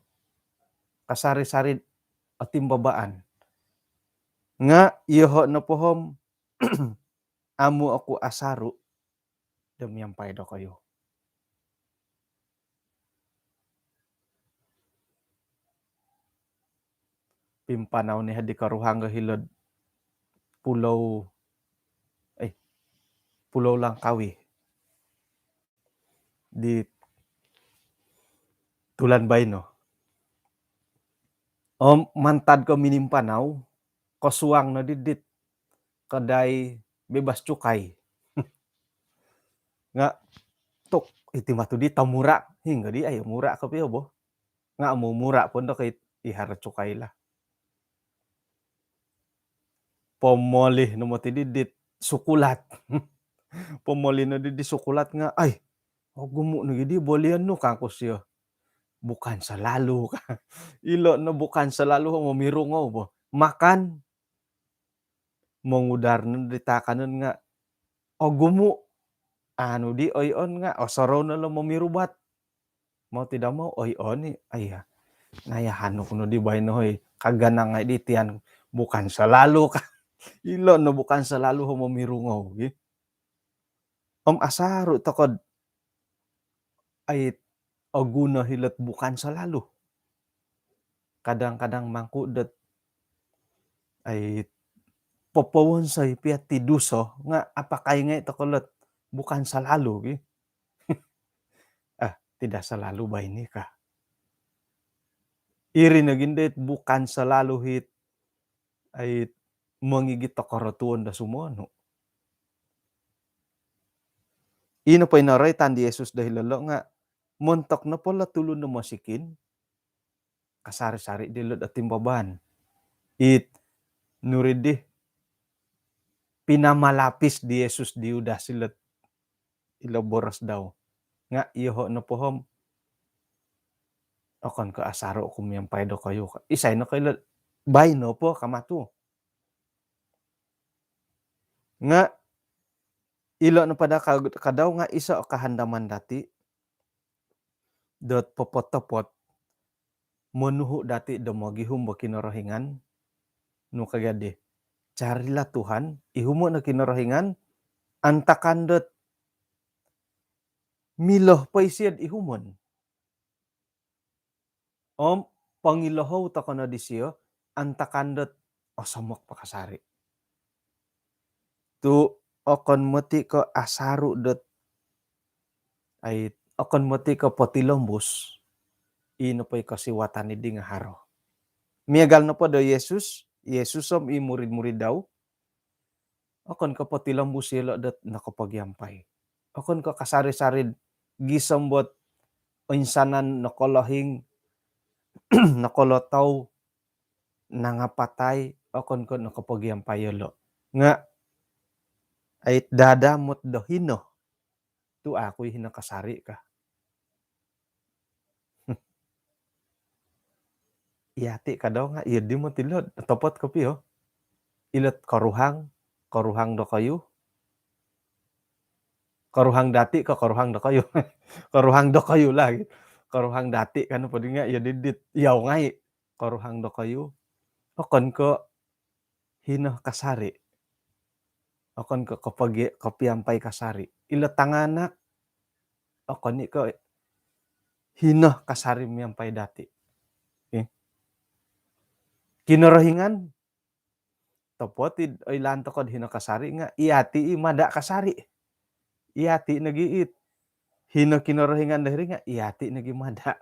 S1: kasari-sari atimbabaan nga iho no pohom amu aku asaru demiyampay do kayo. Pimpanaw ni hadi karuhanga hilod Pulau Langkawi di Tulan Baino. Mantad ko minimpanaw kosuang na didit kadai bebas cukai. Nga tok iti matudi tamura hingga di ayo mura ka pio bo. Nga mo mura pun do kay ihara cukai lah. Pomolih no mati didit sukulat. Pomolih no didit sukulat nga ay gumu no gidi bolian no kakos yo. Bukan selalu ilo no bukan selalu mamirungaw bo. Makan mengudar ditakanan nga gumu anu di oyon nga osoro na lo mamirubat mau tidak mau oyon ayah nayahan no di bay no hoy kaganang nga ditian bukan selalu ka ilo no bukan selalu mamirungaw asaru tokod ay guna hilat bukan selalu kadang-kadang mangkudet ay popowon say piat tiduso nga apakay nga ito kulot bukan selalu tidak selalu ba ini ka iri na gindet bukan selalu hit ay mangigit to karatuan da sumuano ino pa inaray tan di Jesus dahil lalo nga Montok na pala tulo na masikin, kasari-sari dilot at timbaban. It nuridih pinamalapis di Yesus diudah silet ilo boros daw. Nga iho na pohom, okon ka asaro kumyampay do kayo. Isay na kayo, bay no po kamatu. Nga ilo na pada kadaw nga isa o kahandaman dati, dot popot-topot, menuhu dati domogihum bo kinorohingan, no kagade. Carilah Tuhan, ihumo na kinorohingan, antakan dot miloh pa isiyad ihumon. Om, pangilohaw ta ko na disiyo, antakan dot osamok pakasari. Tu okon mati ko asaru dot ay okon mati ko potilombus, ino pa'y kasiwatan ni di nga haro. Miyagal na po do Yesus om murid-murid daw, okon ka potilombus yelo dot nakapagyampay. Okon ka kasari-sarid gisambot insanan nakolohing nakolotaw nangapatay okon ko nakapagyampay yelo. Nga ay dadamot do hino tu ako'y hinakasari ka. Iyati ka daw nga, iya di mo tilod. Topot ko piyo. Ilot karuhang do kayo. Karuhang dati ka, karuhang do kayo. Karuhang do kayo lagi. Karuhang dati kan pwede nga, iya didit. Iyaw ngay. Karuhang do kayo. Okon ko hino kasari. Okon ko kapiyampay kasari. Ilot tanganak. Okon ni ko hino kasari miyampay dati. Kinorohingan, topotid oy lanto kod hino kasari nga, iyati mada kasari. Iyati nagiit. Hino kinorohingan dahiri nga, iyati nagi mada.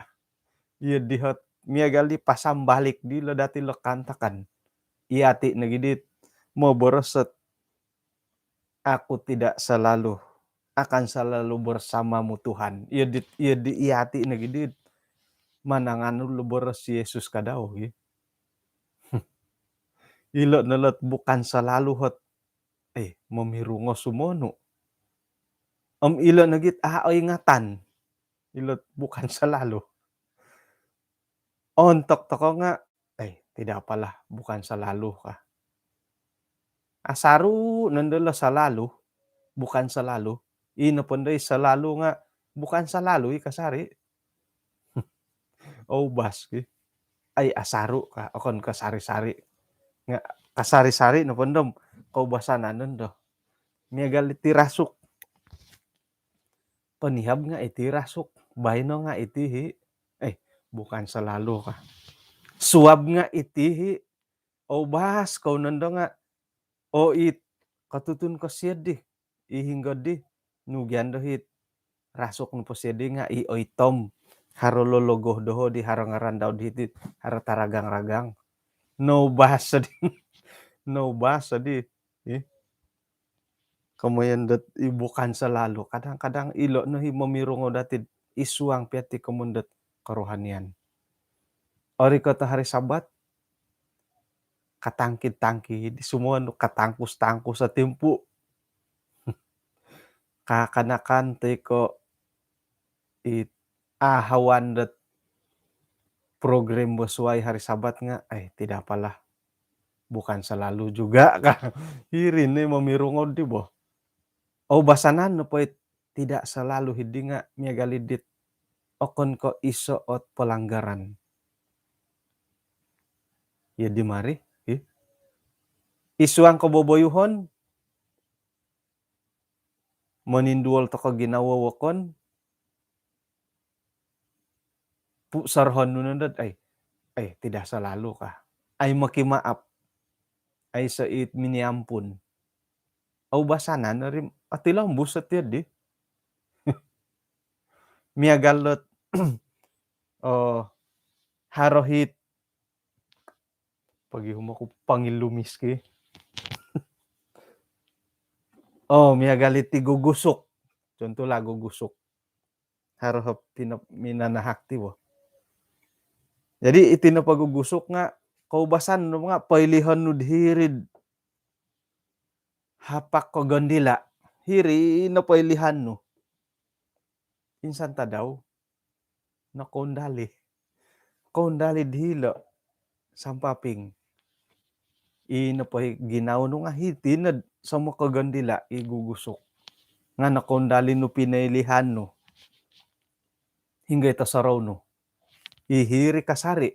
S1: Iya dihot, miyagali pasambalik di lo dati lo kantakan. Iyati nagidit, mo borosot, aku tidak selalu akan selalu bersamamu Tuhan. Iya di iyati nagidit, manangan lo boros Yesus kadaw. Ilot nalot bukan selalu hot. Memirungo sumono. Ilot nagit ingatan. Ilot bukan selalu. Ontok toko nga, tidak pala, bukan selalu ka. Asaru nandala selalu, bukan selalu. Ino ponday selalu nga, bukan selalu kasari. Bas ay asaru ka, okon kasari-sari. Nga kasari-sari no pondom, kaubasan anon do. Miyagal tirasuk. Panihab nga itirasuk. Bayno nga itihi. Bukan selalu ka. Suwab nga itihi. Bas, kau nando nga. Katutun ko siya di. Ihinggod di. Nugyan do hit. Rasuk no po siya di nga. Tom. Haro lologoh doho di haro ngarandaw di hit. Haro taragang-ragang. No basa di. No basa di. Kamuyan dot bukan selalu. Kadang-kadang ilo no mamirungo datid isuang piati kemundet kerohanian. Ori kota hari Sabat, katangkid-tangkid, semua no katangkus-tangkus sa tempo. Kakanakan teko ahawan dot program bosuai hari Sabat nga, tidak apalah. Bukan selalu juga ka. Hirin ni mamirungod di bo. Basanan no po tidak selalu hidi nga miyagalidit. Okon ko iso ot pelanggaran. Ya di mari. Isuang kaboboyuhon. Meninduol to ka ginawawakon. Sarhon nunundad tidak selalu ka. Ay makimaap. Ay sa it miniampun. Basanan na rin. Atilang busat yan di. Miyagalot. Harohit. Pagihuma ko pangilumiski. Miyagalit ti gugusok. Contoh lah gugusok. hareup minanahak ti boh. Jadi itina pagugusuk nga kaubasan nu nga pailihan nu hirid hapak ko gondila, hiri na pailihan nu, insan ta daw nakondali, kondali dihilo sampaping ginaw nu nga hitined samo kagandila igugusok nga nakondali nu pinailihan nu hingga ita saraw nu ihiri kasari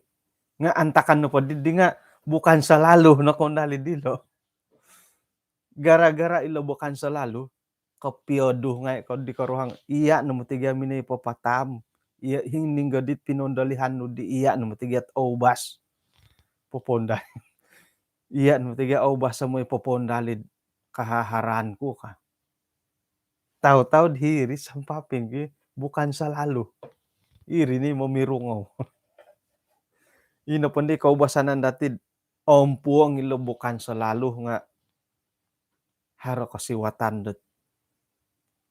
S1: nga antakan nu padidi nga bukan selalu nakondali dilo gara-gara ilo bukan selalu kapioduh nga di karuhang iya nu matiga minay papatam iya hining gadit pinondalihan nu di iya nu matigat aubas poponda iya nu matiga aubas sa mo'y popondalid kahaharanku ka tahu-tahu dihiri sampaping ki bukan selalu iri ni mamirungaw ino pandi kaubasanan datid ompuang ilo bukan selalu nga haro kasiwatan det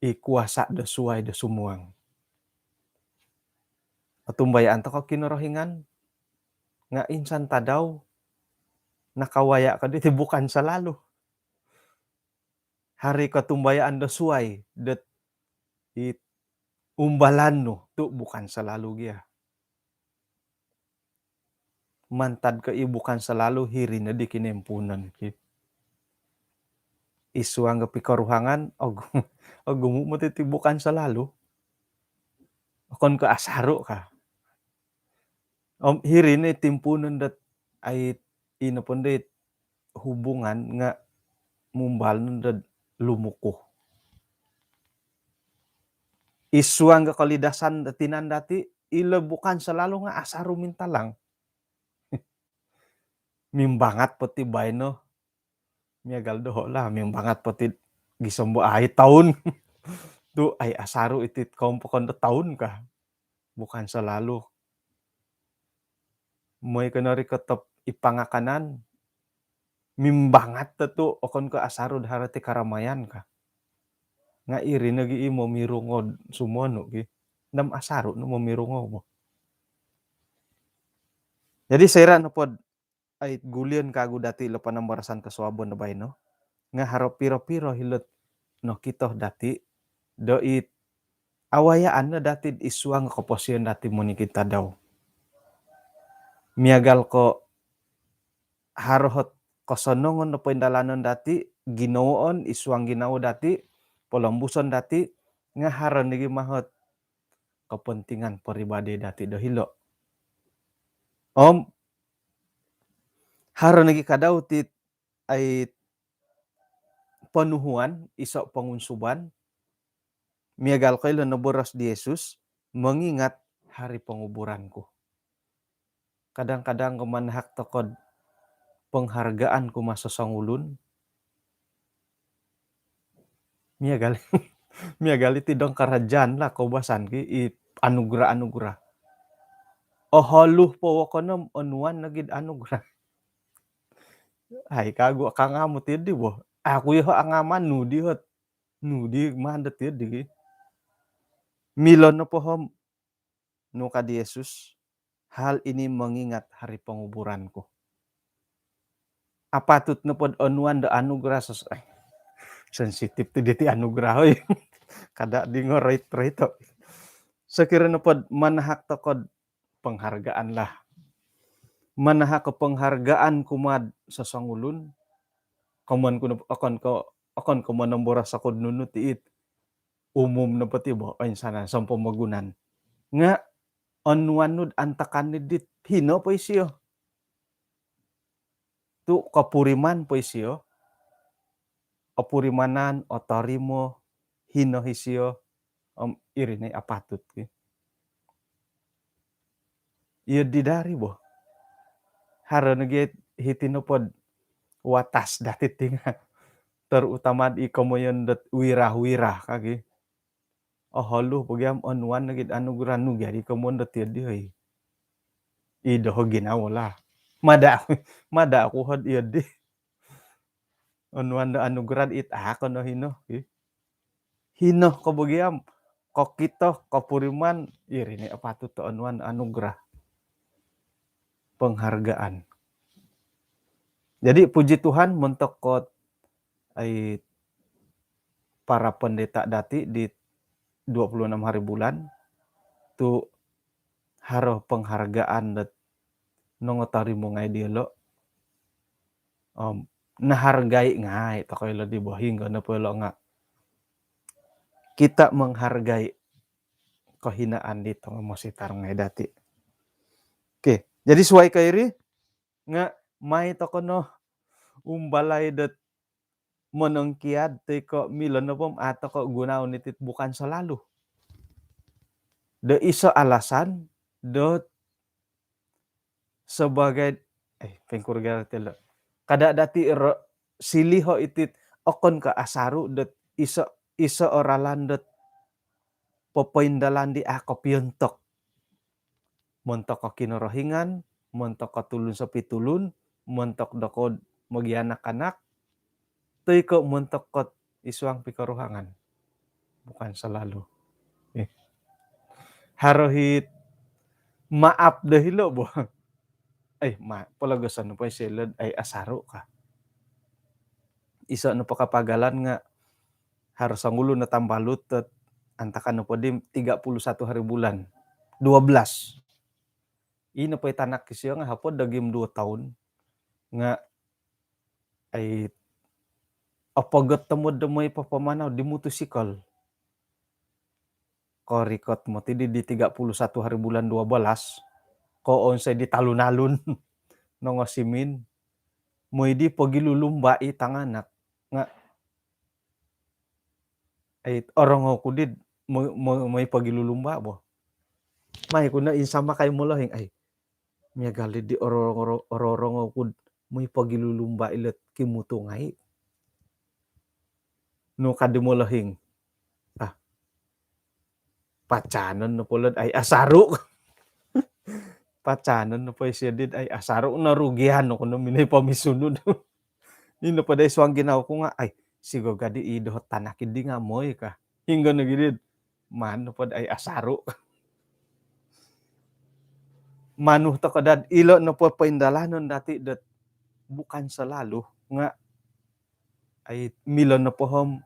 S1: ikuasa da suay da sumuang. Patumbayaan ta ko kinorohingan nga insan ta daw nakawaya ka diti bukan selalu. Hari katumbayaan da suay det umbalan no tu bukan selalu gia. Mantad ka bukan selalu hiri na di kinempunan ki. Isuang ga pikaruhangan gumu mo titi bukan selalu. Kon ka asaro ka. Hiri ni timpunan dat ay ino pundit hubungan nga mumbal dat lumuko. Isuang ga kalidasan datinan dati ilo bukan selalu nga asaro mintalang. Mimbangat pati bayno. Miagal doho lah mimbangat pati gisombo ay taon. Tu ay asaro itit kompokon da taon ka. Bukan selalu. Moy kanari ketep ipangakanan. Mimbangat tu okon ka asaro daharati karamayan ka. Nga iri nagi imo mirungod sumono ki. Nam asaro no mamirungaw mo. Jadi sera na pod ay gulian kagu dati ilo panambarasan kasuabon na bayno. Nga haro piro-piro hilot no kitoh dati doit awayaan na dati isuang kaposyon dati mo ni kita daw. Miagal ko harohot kosonongon no pendalanon dati ginoon isuang ginawa dati polambuson dati nga haron nigi mahot kepentingan pribadi dati dahilo. Haron nagi kadaw tit ay penuhuan iso pengunsuban miagal ko ilo naboras di Yesus mengingat hari penguburanku. Kadang-kadang kemanhak tokod penghargaan ku masa sangulun miagali tidong kerajaan lah kaubasan ki anugerah-anugerah. Oholuh po wakonom onuan nagid anugerah. Ay kagu kangamu tidi boh. Aku yo angaman nudi mandat tidi. Milon no pohom nuka di Yesus. Hal ini mengingat hari penguburanku. Apatut no pod onuan da anugerah sensitif tu diti anugerah hoy. Kada di ngoroit to. Sekira no pod manahak tokod penghargaan lah. Manahak ke penghargaan kumad sa sangulun. Kaman ko akon ko manambora sa kod nunut tiit. Umum na pati bo ay sana sampo magunan. Nga onwanud antakan ni dit hino po isiyo. Tu kapuriman po isiyo. Kapurimanan otorimo hino hisiyo irinay apatut ki. Iya didari bo. Haro nagit hitinopod watas dati tinga. Terutama di komoyon dat wirah-wirah kagi. Oholu pagyam onwan nagit anugerah nu gari komon dat yadi hoy. Ido ginawa lah. Mada aku hod yadi. Onwan da anugerah it ako no hino. Hino ko pagyam kok kita kapuriman ini apa tuh anuan anugerah penghargaan. Jadi puji Tuhan mentok kot ai para pendeta dati di 26 hari bulan tu haroh penghargaan dat nongo tarimo ngai dia lo nahargai ngai tokoy lo di bohing na pelo nga kita menghargai kehinaan di tong mositar ngai dati. Oke, jadi suai kairi nga mai tokono umbalai dat menengkiat teko milon na pom atau kok gunaon itit bukan selalu. De iso alasan dot sebagai pengkurga telo. Kada dati siliho itit okon ka asaru dot iso oralan dot popoindalan di ako piontok. Montok ko kinorohingan, montok ko tulun sa pitulun, montok dako magi anak-anak, tuy ko montok ko iswang pikaruhangan. Bukan selalu. Harohit maaf dahilo bo. Palagasan no pa silad ay asaro ka. Isa no pakapagalan nga harus ang ulo na tambalut at antakan no po dim 31 hari bulan. 12. Ino pa itanak kisyo nga hapon dagim 2 taon nga ay apagat tamo damay papamanaw di motosikal. Korikot mo ti di 31 hari bulan 12 ko onsay di talun-alun nongo simin mo di pagilulumba itanganak nga ay orang ko did may pagilulumba bo. May ko na insama kay mo lahing ay miya gali di ororong ko may pagilulumba ilet kimutungay. No kadimo lahing pacanon no pulod ay asaro. Pacanon no po siya did ay asaro narugihan no kuno minay pamisunod. Nino pa day swang ginaw ko nga ay sigo gadi idohot tanakin di nga moy ka. Hingga na gilid man no pod ay asaro. Manuh to kadad ilo no po paindalanon dati dat bukan selalu nga ay milon no pohom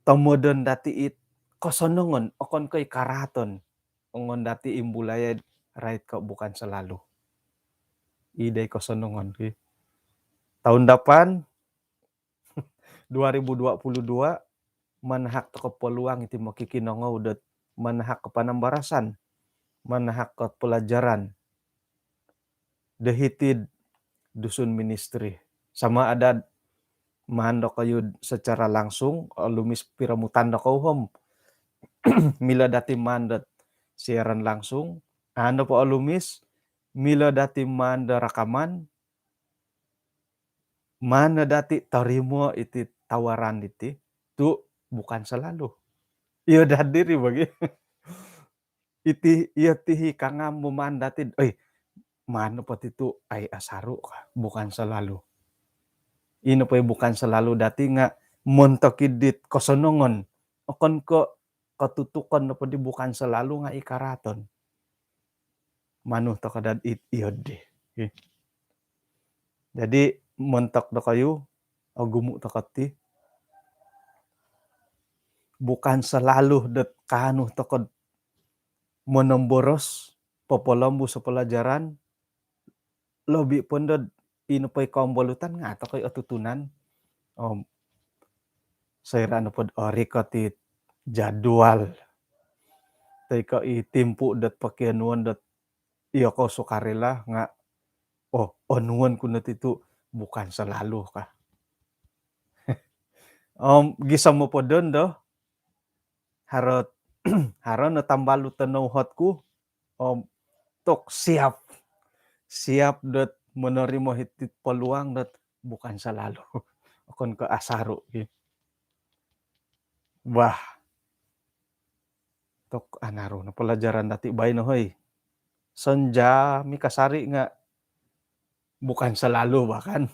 S1: tomodon dati it kosonongon okon koy karaton ongon dati imbulayad right ka bukan selalu. Iday kosonongon ki. Tahun depan 2022 manahak to peluang iti makikinongo udat manahak ke panambarasan, manahak ke pelajaran. Dehitid dusun ministry. Sama ada mahandok kayo secara langsung lumis piramutan na hom. Mila dati mandat siaran langsung. Ano po alumis mila dati manda rakaman. Mana dati tarimo iti tawaran iti tu bukan selalu. Iyo diri bagi. Iya tihi kangam mumandatin. Mano pati tu ay asaro ka. Bukan selalu. Ino pa bukan selalu dati nga montokidit kosonongon. Okon ko katutukan na pati bukan selalu nga ikaraton. Mano to kadad iyo di. Jadi montok do kayo gumu to kati. Bukan selalu dat kanu to kad monomboros popolombu sa pelajaran lobi pondod ino pa'y kombolutan nga to kay atutunan sayra ano pod ori ti jadwal tay ka itimpu dat pakianuan dat iya ko sukarela nga onuan ko na titu bukan selalu ka. Gisam mo po doon do harot haron na tambalu tanaw hotku tok siap dat menerima hitit peluang dat bukan selalu akon ke asaro wah tok anaro na pelajaran dati bay no hoy senja mikasari nga bukan selalu bahkan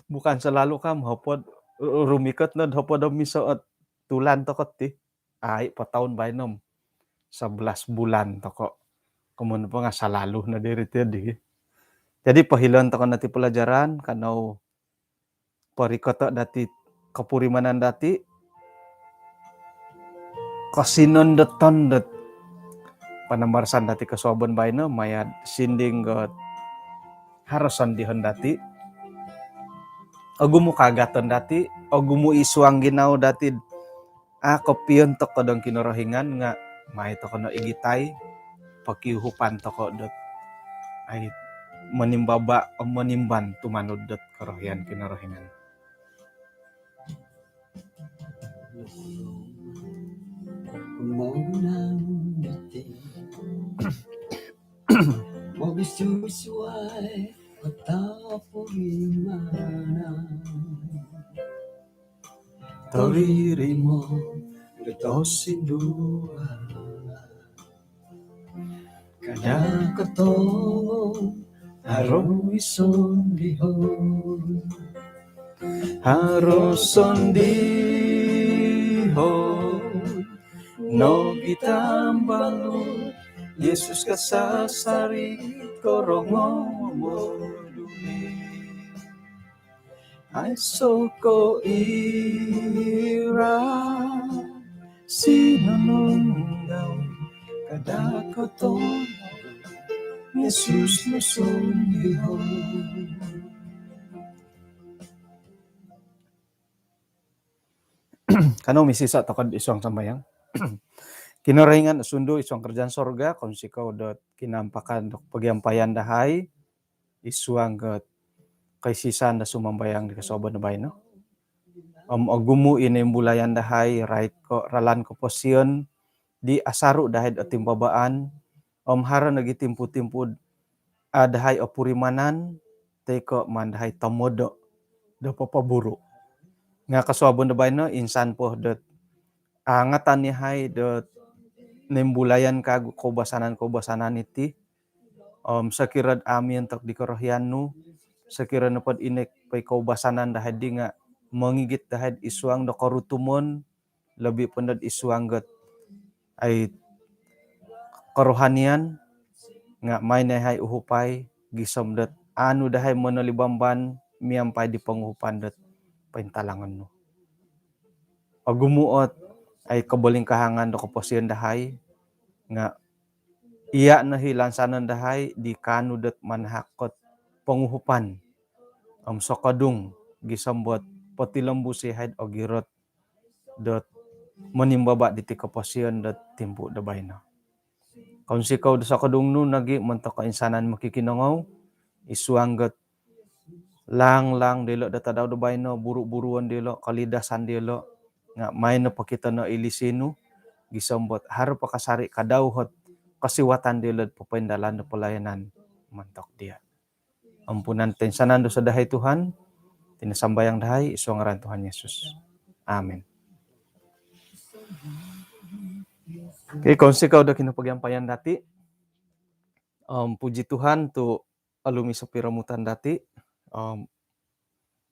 S1: bukan selalu kam hopod rumikot na hopod misoot tulan toko ti ai patahun bainom 11 bulan toko kemun pa nga salalu na diri ti di. Jadi pahilon toko na ti pelajaran kanau parikoto dati kapurimanan dati kasinondeton det panamarsan dati kasoban baino mayad sinding got harasan dihon dati agumu kagaton dati agumu isuang ginau dati kopion toko dong kinorohingan nga may toko no igitay pakiuhupan toko dot ay menimbaba o menimban tumanud dot karohian kinorohingan. Taririmo dosindua kada katong haroison dihon no gitambalon Yesus kasasari korongo modumi ay soko ira sinunundaw kada katong Yesus musundihon. Kano misisa tokod isong sambayang. Kinorahingan sundo isong kerjaan sorga kon sikaw dot kinampakan dok pagyampayan dahay isuang got kay sisan da sumambayang di kasoban na bayno. Agumu inimbulayan dahay right ko ralan ko posyon di asaru dahay at timbabaan hara nagitimpu-timpud dahay opurimanan teko mandahay tamodo do papaburu nga kaswabon da bayno insan po dot angatan ni hay dot nimbulayan kag kobasanan iti sakirad amin tak dikorohyan no sakira na pod inek pay kaubasanan dahay di nga mangigit dahay isuang do karutumon labi pundad isuang got ay karohanian nga may nahay uhupay gisomdat anu dahay monolibamban miyampay di panguhupan dat paintalangan no. Agumuot ay kabaling kahangan do kaposyon dahay nga iya na hilansanan dahay di kanu dat manhakot panguhupan sokadung gisambot patilambusi haid o girot dot manimbaba diti kaposyon dot timpu da bayna. Kung sikaw sa kadung no nagi manto kainsanan makikinangaw isuanggot lang dilo data daw da bayno buru-buruan dilo kalidasan dilo nga may na pakita na ilisino gisambot haro pakasari kadawhot kasiwatan dilo papaindalan da pelayanan mantok dia. Ampunan tensanan do sa dahay Tuhan tinasambayang dahay isu ngaran Tuhan Yesus. Amen. Okay, kung sikaw da kinapagyampayan dati puji Tuhan tu alumi sa piramutan dati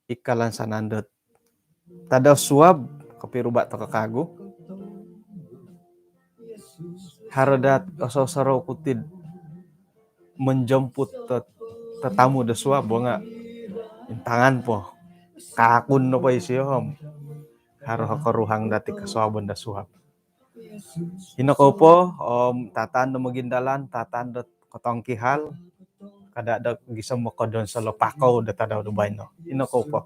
S1: ikalan sanandot tadaw suab kapiruba to kakago haradat ososaro putid menjemput tetamu da suab nga intangan po kakun no pa isiyom haro karuhang dati kasuaban da suab hinako po tatan no magindalan tatan dot kotong kihal kada da gisam makodon sa lopakaw data daw Dubai no hinako po.